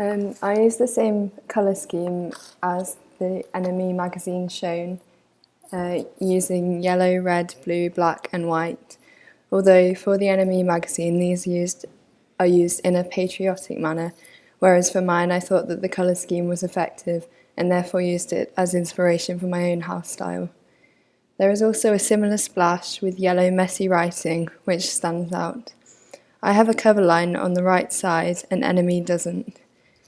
I use the same colour scheme as the NME magazine shown, using yellow, red, blue, black and white. Although for the NME magazine these are used in a patriotic manner, whereas for mine I thought that the colour scheme was effective and therefore used it as inspiration for my own house style. There is also a similar splash with yellow messy writing which stands out. I have a cover line on the right side and NME doesn't.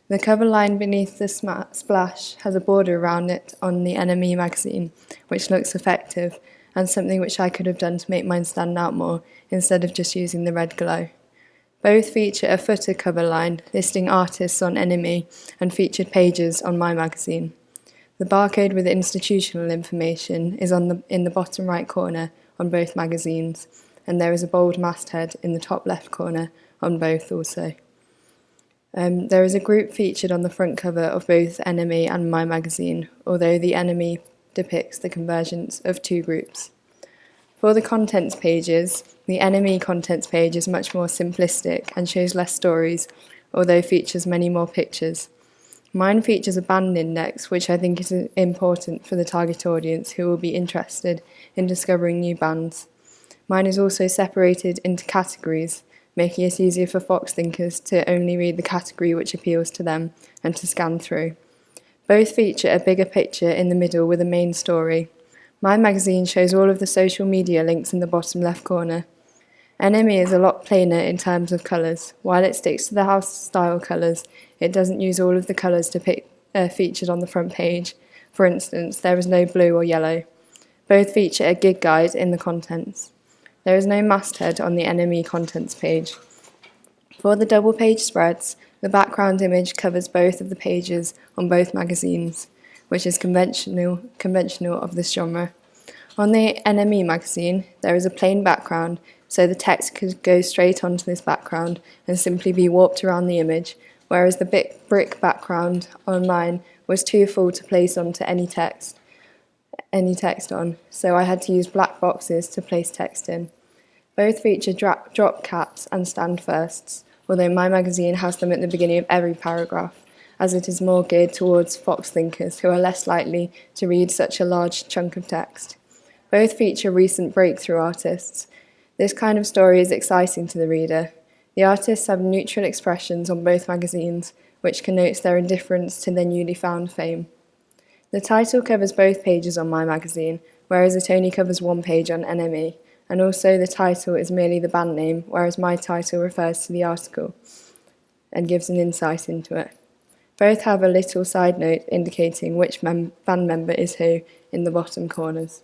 The cover line beneath the splash has a border around it on the NME magazine, which looks effective, and something which I could have done to make mine stand out more, instead of just using the red glow. Both feature a footer cover line listing artists on NME and featured pages on my magazine. The barcode with institutional information is in the bottom right corner on both magazines, and there is a bold masthead in the top left corner on both also. There is a group featured on the front cover of both NME and my magazine, although the NME depicts the convergence of two groups. For the contents pages, the NME contents page is much more simplistic and shows less stories, although features many more pictures. Mine features a band index, which I think is important for the target audience who will be interested in discovering new bands. Mine is also separated into categories, making it easier for Fox thinkers to only read the category which appeals to them and to scan through. Both feature a bigger picture in the middle with a main story. My magazine shows all of the social media links in the bottom left corner. NME is a lot plainer in terms of colours. While it sticks to the house style colours, it doesn't use all of the colours featured on the front page. For instance, there is no blue or yellow. Both feature a gig guide in the contents. There is no masthead on the NME contents page. For the double page spreads, the background image covers both of the pages on both magazines, which is conventional of this genre. On the NME magazine, there is a plain background, so the text could go straight onto this background and simply be warped around the image, whereas the brick background on mine was too full to place onto any text on, so I had to use black boxes to place text in. Both feature drop caps and stand firsts, although my magazine has them at the beginning of every paragraph, as it is more geared towards Fox thinkers who are less likely to read such a large chunk of text. Both feature recent breakthrough artists. This kind of story is exciting to the reader. The artists have neutral expressions on both magazines, which connotes their indifference to their newly found fame. The title covers both pages on my magazine, whereas it only covers one page on NME, and also the title is merely the band name, whereas my title refers to the article and gives an insight into it. Both have a little side note indicating which band member is who in the bottom corners.